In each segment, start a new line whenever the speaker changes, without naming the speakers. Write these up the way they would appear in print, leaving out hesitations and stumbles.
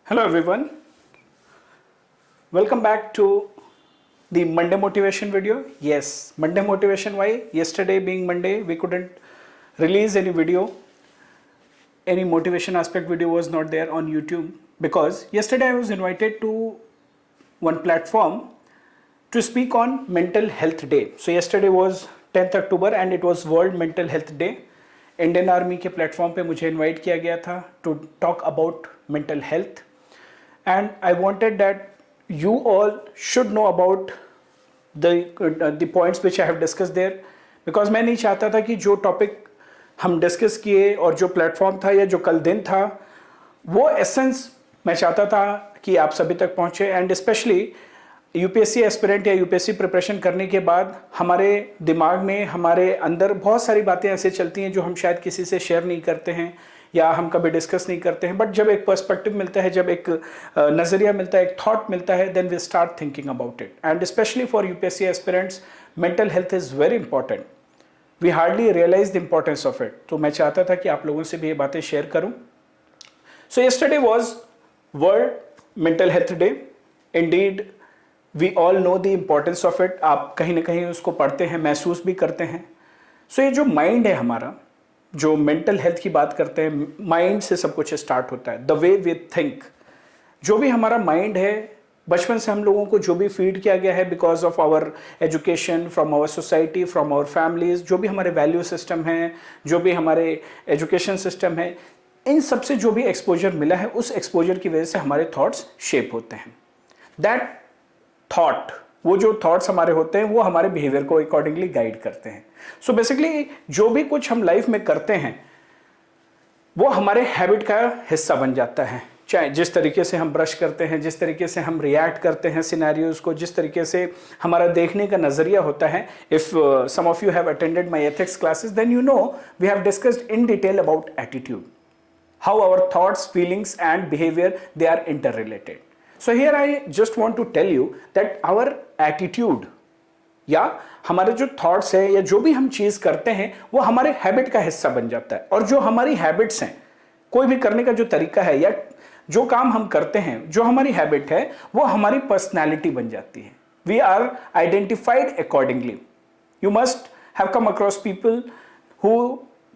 Hello everyone, welcome back to the Monday motivation video. Yes, Monday motivation. Why? Yesterday being Monday, we couldn't release any video. Any motivation aspect video was not there on YouTube because yesterday I was invited to one platform to speak on Mental Health Day. So yesterday was 10th October and it was World Mental Health Day. Indian army के platform पे मुझे invite किया गया था to talk about mental health and I wanted that you all should know about the points which I have discussed there because मैं नहीं चाहता था कि जो टॉपिक हम डिस्कस किए और जो प्लेटफॉर्म था या जो कल दिन था वो एसेंस मैं चाहता था कि आप सभी तक पहुँचे एंड स्पेशली यूपीएससी एस्पिरेंट या यूपीएससी प्रिपरेशन करने के बाद हमारे दिमाग में हमारे अंदर बहुत सारी बातें ऐसे चलती हैं जो हम शायद किसी से शेयर नहीं करते हैं या हम कभी डिस्कस नहीं करते हैं, बट जब एक पर्सपेक्टिव मिलता है, जब एक नज़रिया मिलता है, एक थॉट मिलता है, then we start thinking about it. And specially for UPSC aspirants mental health is very important. We hardly realise the importance of it. तो मैं चाहता था कि आप लोगों से भी ये बातें शेयर करूं. So yesterday was World Mental Health Day. Indeed we all know the importance of it. आप कहीं ना कहीं उसको पढ़ते हैं, महसूस भी करते हैं. सो ये जो माइंड है हमारा, जो मेंटल हेल्थ की बात करते हैं, माइंड से सब कुछ स्टार्ट होता है. द वे वी थिंक, जो भी हमारा माइंड है, बचपन से हम लोगों को जो भी फीड किया गया है because of our education, from our society, from our families, जो भी हमारे वैल्यू सिस्टम है, जो भी हमारे एजुकेशन सिस्टम है, इन सब से जो भी एक्सपोजर मिला है, उस एक्सपोजर की वजह से हमारे थॉट्स शेप होते हैं. दैट थॉट, वो जो थॉट्स हमारे होते हैं वो हमारे बिहेवियर को अकॉर्डिंगली गाइड करते हैं. सो बेसिकली जो भी कुछ हम लाइफ में करते हैं वो हमारे हैबिट का हिस्सा बन जाता है. चाहे जिस तरीके से हम ब्रश करते हैं, जिस तरीके से हम रिएक्ट करते हैं सिनेरियोज को, जिस तरीके से हमारा देखने का नज़रिया होता है. If some of you have attended my ethics classes then you know we have discussed in detail about attitude, how our thoughts, feelings and behaviour they are interrelated. So here I just want to tell you that our attitude या हमारे जो thoughts है या जो भी हम चीज़ करते हैं वो हमारे हैबिट का हिस्सा बन जाता है. और जो हमारी हैबिट्स हैं, कोई भी करने का जो तरीका है या जो काम हम करते हैं, जो हमारी हैबिट है, वो हमारी पर्सनैलिटी बन जाती है. We are identified accordingly. You must have come across people who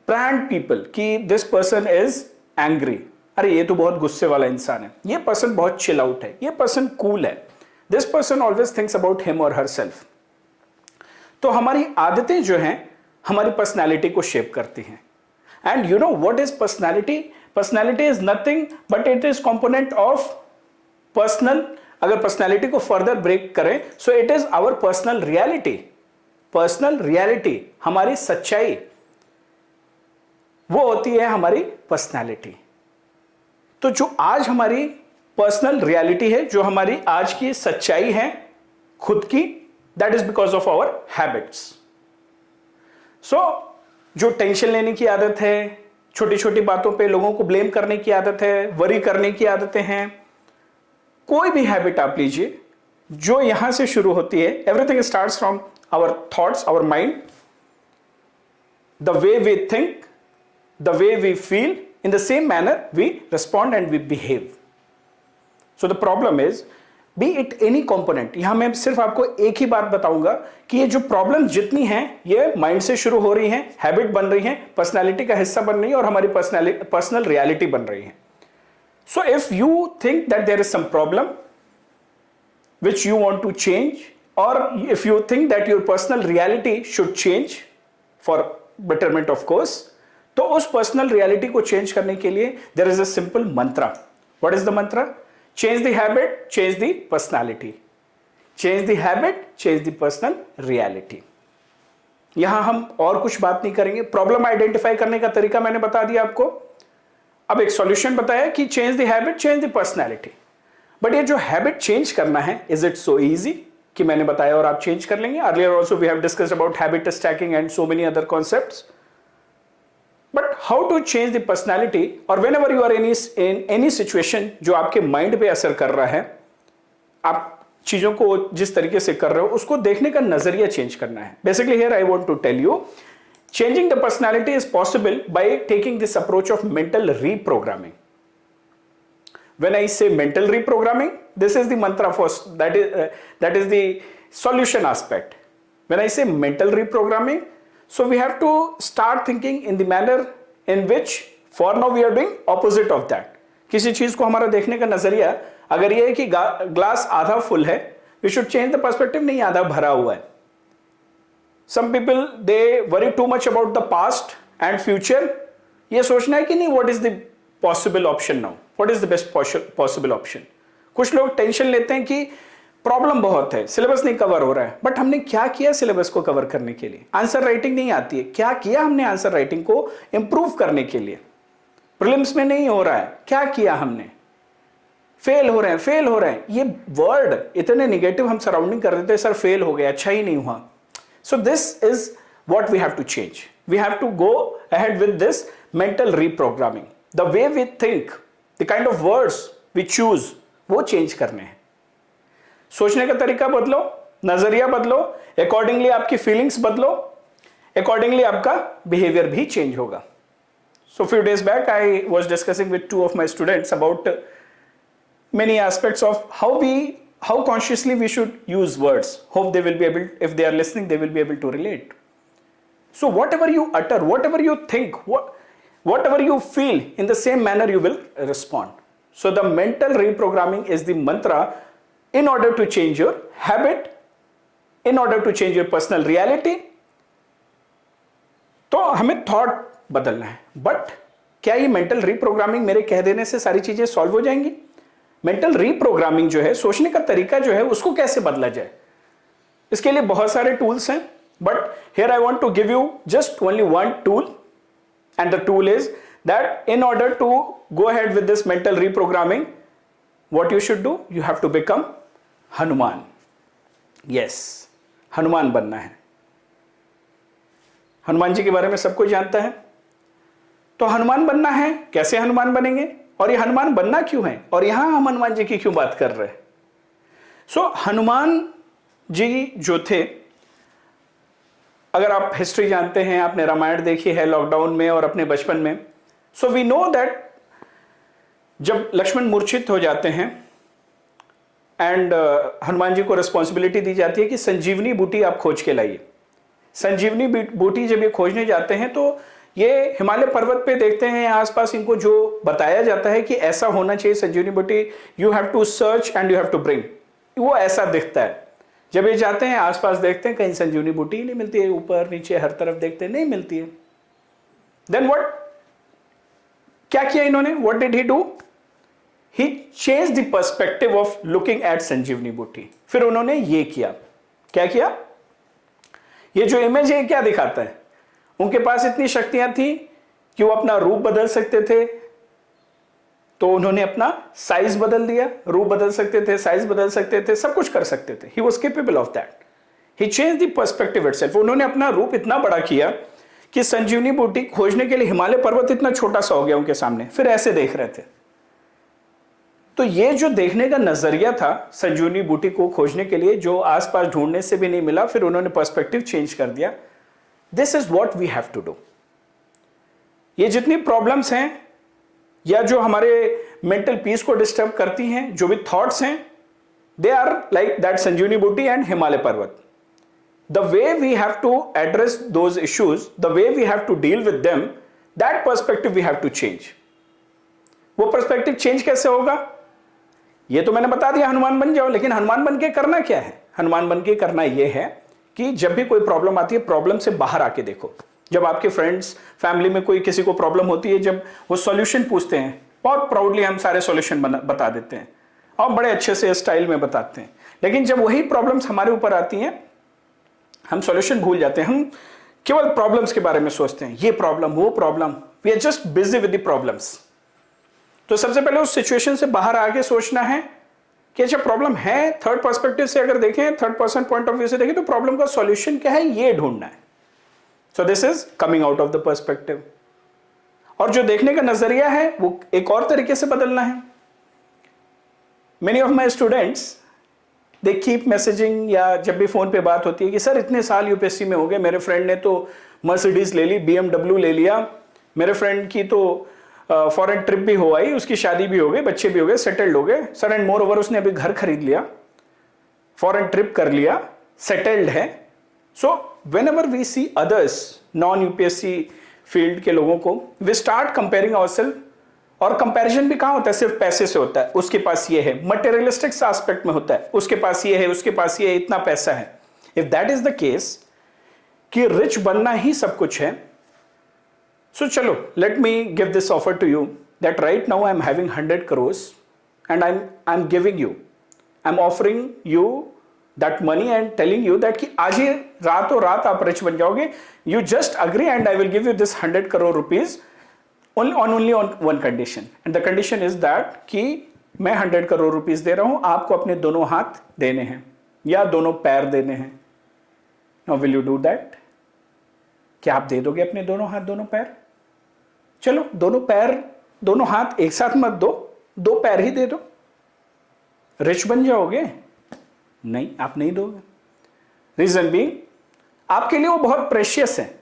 brand people कि दिस पर्सन इज एंग्री. अरे ये तो बहुत गुस्से वाला इंसान है, ये पर्सन बहुत चिल आउट है, ये पर्सन कूल है, this person always thinks about him और हर सेल्फ. तो हमारी आदतें जो हैं हमारी पर्सनैलिटी को शेप करती हैं. And you know what is personality? Personality is nothing but it is component of personal. अगर पर्सनैलिटी को फर्दर ब्रेक करें, so it is our personal reality. Personal reality, हमारी सच्चाई, वो होती है हमारी पर्सनैलिटी. तो जो आज हमारी पर्सनल रियलिटी है, जो हमारी आज की सच्चाई है खुद की, that is because of our habits. So जो टेंशन लेने की आदत है, छोटी छोटी बातों पे लोगों को ब्लेम करने की आदत है, वरी करने की आदतें हैं, कोई भी हैबिट आप लीजिए जो यहां से शुरू होती है, everything starts from our thoughts, our mind, the way we think, the way we feel. In the same manner, we respond and we behave. So the problem is, be it any component. यहां मैं सिर्फ आपको एक ही बात बताऊंगा कि ये जो प्रॉब्लम जितनी हैं ये माइंड से शुरू हो रही हैं, हैबिट बन रही हैं, पर्सनालिटी का हिस्सा बन रही है और हमारी पर्सनल रियलिटी बन रही है. So if you think that there is some problem which you want to change, or if you think that your personal reality should change for betterment of course, तो उस पर्सनल रियलिटी को change करने के लिए there is a simple mantra. What is the mantra? Change the habit, change the personality. Change the habit, change the personal reality. यहां हम और कुछ बात नहीं करेंगे. प्रॉब्लम आइडेंटिफाई करने का तरीका मैंने बता दिया आपको. अब एक सॉल्यूशन बताया कि change the habit, change the personality. But ये जो हैबिट चेंज करना है, इज इट सो इजी कि मैंने बताया और आप चेंज कर लेंगे? Earlier also we have discussed about habit stacking and so many other concepts. But how to change the personality, और whenever you are in any situation जो आपके माइंड पे असर कर रहा है, आप चीजों को जिस तरीके से कर रहे हो उसको देखने का नजरिया चेंज करना है. Basically here I want to tell you, changing the personality is possible by taking this approach of mental reprogramming. When I say mental reprogramming, this is the mantra for that is the solution aspect. When I say mental reprogramming, so we have to start thinking in the manner in which for now we are doing opposite of that. किसी चीज को हमारा देखने का नजरिया अगर ये है कि ग्लास आधा फुल है, we should change the perspective, नहीं आधा भरा हुआ है. Some people they worry too much about the past and future. ये सोचना है कि नहीं what is the possible option now, what is the best possible option. कुछ लोग टेंशन लेते हैं कि प्रॉब्लम बहुत है, सिलेबस नहीं कवर हो रहा है, बट हमने क्या किया सिलेबस को कवर करने के लिए? आंसर राइटिंग नहीं आती है, क्या किया हमने आंसर राइटिंग को इंप्रूव करने के लिए? प्रीलिम्स में नहीं हो रहा है, क्या किया हमने? फेल हो रहे हैं. ये वर्ड इतने निगेटिव हम सराउंडिंग कर देते हैं, सर फेल हो गया, अच्छा ही नहीं हुआ. So this is what we have to change. We have to go ahead with this mental reprogramming. The way we think, the kind of words we choose, वो चेंज करने हैं. सोचने का तरीका बदलो, नजरिया बदलो, अकॉर्डिंगली आपकी फीलिंग्स बदलो, अकॉर्डिंगली आपका बिहेवियर भी चेंज होगा. So few days back I was discussing with two of my students about many aspects of how consciously we should use words. Hope they will be able, if they are listening, they will be able to relate. So whatever you utter, whatever you think, whatever you feel, in the same manner you will respond. So the mental reprogramming is the mantra in order to change your habit, in order to change your personal reality. तो हमें thought बदलना है. But क्या ये mental reprogramming मेरे कह देने से सारी चीजें सॉल्व हो जाएंगी? मेंटल रीप्रोग्रामिंग जो है, सोचने का तरीका जो है, उसको कैसे बदला जाए? इसके लिए बहुत सारे टूल्स हैं, but here I want to give you just only one tool, and the tool is that in order to go ahead with this mental reprogramming, what you should do, you have to become Hanuman. Yes, Hanuman बनना है. हनुमान जी के बारे में सब कोई जानता है. तो हनुमान बनना है, कैसे हनुमान बनेंगे, और ये हनुमान बनना क्यों है, और यहां हम हनुमान जी की क्यों बात कर रहे हैं? सो हनुमान जी जो थे, अगर आप हिस्ट्री जानते हैं, आपने रामायण देखी है लॉकडाउन में और अपने बचपन में, सो वी नो दैट जब लक्ष्मण मूर्छित हो जाते हैं एंड हनुमान जी को रिस्पॉन्सिबिलिटी दी जाती है कि संजीवनी बूटी आप खोज के लाइए. संजीवनी बूटी जब ये खोजने जाते हैं तो ये हिमालय पर्वत पे देखते हैं आसपास, इनको जो बताया जाता है कि ऐसा होना चाहिए संजीवनी बूटी, you have to search and you have to bring, वो ऐसा दिखता है. जब ये जाते हैं आसपास देखते हैं, कहीं संजीवनी बूटी नहीं मिलती है, ऊपर नीचे हर तरफ देखते हैं नहीं मिलती है. देन व्हाट, क्या किया इन्होंने? What did he do? He change the perspective of looking at Sanjeevani booti. फिर उन्होंने ये किया, क्या किया? ये जो इमेज है क्या दिखाता है? उनके पास इतनी शक्तियां थी कि वो अपना रूप बदल सकते थे, तो उन्होंने अपना साइज बदल दिया. रूप बदल सकते थे, साइज बदल सकते थे, सब कुछ कर सकते थे. He was capable of that. He change the perspective itself. उन्होंने अपना रूप इतना बड़ा किया कि संजीवनी बूटी खोजने के लिए हिमालय पर्वत इतना छोटा सा हो गया उनके सामने, फिर ऐसे देख रहे थे. तो ये जो देखने का नजरिया था संजीवनी बूटी को खोजने के लिए, जो आसपास ढूंढने से भी नहीं मिला, फिर उन्होंने पर्सपेक्टिव चेंज कर दिया. This is what we have to do. ये जितनी प्रॉब्लम्स हैं या जो हमारे मेंटल पीस को डिस्टर्ब करती हैं, जो भी थॉट्स हैं, they are like that Sanjeevani booti and Himalaya parvat. The way we have to address those issues, the way we have to deal with them, that perspective we have to change. वो perspective change कैसे होगा? ये तो मैंने बता दिया, हनुमान बन जाओ. लेकिन हनुमान बन के करना क्या है? हनुमान बन के करना यह है कि जब भी कोई प्रॉब्लम आती है, प्रॉब्लम से बाहर आके देखो. जब आपके फ्रेंड्स, फैमिली में कोई किसी को प्रॉब्लम होती है, जब वो सॉल्यूशन पूछते हैं, बहुत प्राउडली हम सारे सॉल्यूशन बता देते हैं और बड़े अच्छे से स्टाइल में बताते हैं. लेकिन जब वही प्रॉब्लम्स हमारे ऊपर आती हैं, हम सॉल्यूशन भूल जाते हैं. हम केवल प्रॉब्लम्स के बारे में सोचते हैं, ये प्रॉब्लम, वो problem. We are just busy with the problems. तो सबसे पहले उस सिचुएशन से बाहर आके सोचना है कि अच्छा प्रॉब्लम है, थर्ड पर्सपेक्टिव से अगर देखें, third person point of view से देखें, तो प्रॉब्लम का सॉल्यूशन क्या है, ये ढूंढना है. So this is coming out of the perspective. और जो देखने का नजरिया है वो एक और तरीके से बदलना है. Many of my students they keep messaging, या जब भी फोन पे बात होती है कि सर इतने साल यूपीएससी में हो गए, मेरे फ्रेंड ने तो मर्सिडीज ले ली, BMW ले लिया, मेरे फ्रेंड की तो फॉरेन ट्रिप भी हो आई, उसकी शादी भी हो गई, बच्चे भी हो गए, सेटल्ड हो गए सर, एंड मोर ओवर उसने अभी घर खरीद लिया, फॉरेन ट्रिप कर लिया, सेटल्ड है. So whenever we see others non UPSC field के लोगों को, वी स्टार्ट कंपेयरिंग आवरसेल्फ. और कंपैरिजन भी कहां होता है? सिर्फ पैसे से होता है. उसके पास ये है, मटेरियलिस्टिक एस्पेक्ट में होता है, उसके पास ये है, उसके पास ये है, इतना पैसा है. If that is the case कि रिच बनना ही सब कुछ है, सो चलो let me give this offer to you that right now I am having 100 crores and I am giving you, I am offering you that money and telling you that कि आज ही रातों रात आप रिच बन जाओगे. You just agree and I will give you this 100 crore rupees only on one condition, and the condition is that कि मैं 100 crore rupees दे रहा हूं, आपको अपने दोनों हाथ देने हैं या दोनों पैर देने हैं. Now will you do that? क्या आप दे दोगे अपने दोनों हाथ दोनों पैर? चलो दोनों पैर दोनों हाथ एक साथ मत दो, दो पैर ही दे दो. रिच बन जाओगे? नहीं, आप नहीं दोगे. रीजन बीइंग आपके लिए वो बहुत प्रेशियस है.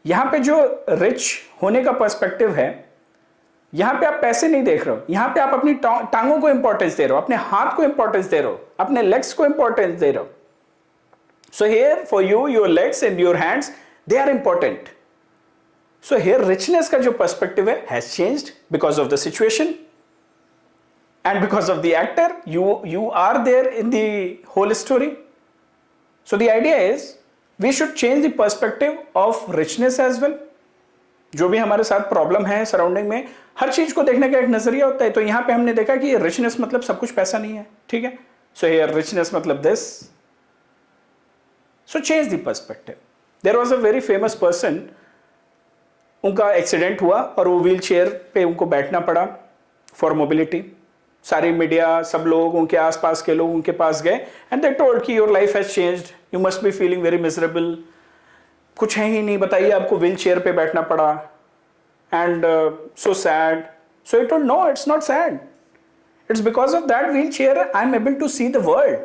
यहां पे जो रिच होने का पर्सपेक्टिव है, यहां पे आप पैसे नहीं देख रहे हो, यहां पे आप अपनी टांगों को इंपॉर्टेंस दे रहे हो, अपने हाथ को इंपॉर्टेंस दे रहे हो, अपने लेग्स को इंपॉर्टेंस दे रहे हो. So here for you your legs and your hands they are important. So here richness का जो पर्सपेक्टिव है has changed because of the situation and because of the actor. You are there in the whole story. So the idea is we should change the perspective of richness as well. जो भी हमारे साथ problem है surrounding में, हर चीज को देखने का एक नजरिया होता है. तो यहां पे हमने देखा कि रिचनेस मतलब सब कुछ पैसा नहीं है, ठीक है. सो हियर रिचनेस मतलब this. So change the perspective. There was a very famous person, उनका एक्सीडेंट हुआ और वो व्हील चेयर पे उनको बैठना पड़ा फॉर मोबिलिटी. सारी मीडिया, सब लोग, उनके आसपास के लोग उनके पास गए एंड दे टोल्ड कि your life has changed, you must be feeling very miserable. कुछ है ही नहीं, बताइए आपको व्हील चेयर पे बैठना पड़ा and so sad. So he told no, it's not sad, it's because of that wheelchair I am able to see the world.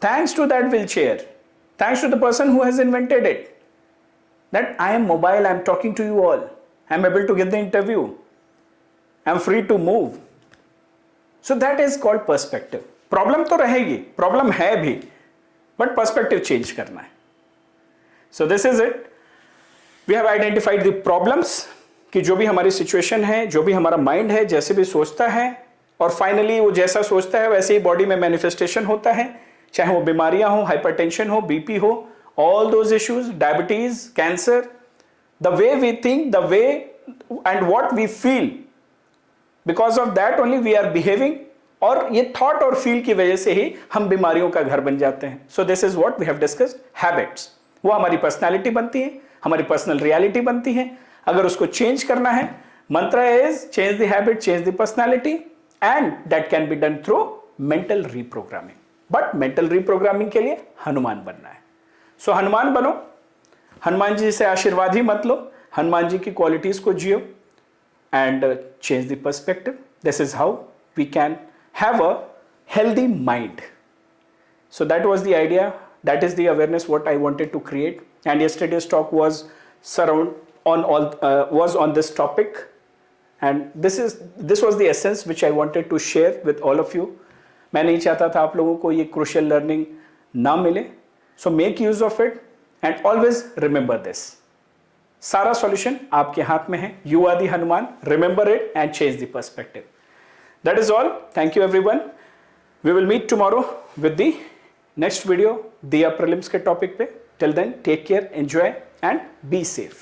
Thanks to that wheelchair, thanks to the person who has invented it, that I am mobile, I am talking to you all, I am able to get the interview, I am free to move. So that is called perspective. Problem तो रहेगी, problem है भी, but perspective change करना है. So this is it. We have identified the problems कि जो भी हमारी सिचुएशन है, जो भी हमारा माइंड है, जैसे भी सोचता है, और फाइनली वो जैसा सोचता है वैसे ही बॉडी में मैनिफेस्टेशन होता है. चाहे वो बीमारियां हो, हाइपरटेंशन हो, बीपी हो, all those issues, diabetes, cancer, the way we think, the way and what we feel, because of that only we are behaving. और ये थॉट और फील की वजह से ही हम बीमारियों का घर बन जाते हैं. So this is what we have discussed. Habits, वो हमारी पर्सनालिटी बनती है, हमारी पर्सनल रियलिटी बनती है. अगर उसको चेंज करना है, मंत्र is change the habit, change the personality, and that can be done through mental reprogramming. But mental reprogramming के लिए हनुमान बनना है. सो हनुमान बनो, हनुमान जी से आशीर्वाद ही मत लो, हनुमान जी की क्वालिटीज को जियो and change the perspective. This is how we can have a healthy mind. So that was the idea, that is the awareness what I wanted to create, and yesterday's talk was on this topic, and this was the essence which I wanted to share with all of you. मैं नहीं चाहता था आप लोगों को ये crucial learning ना मिले. So make use of it and always remember this. सारा सॉल्यूशन आपके हाथ में है. You are the Hanuman. Remember it and change the perspective. That is all. Thank you everyone. We will meet tomorrow with the next video दिया prelims के topic पे. Till then take care, enjoy and be safe.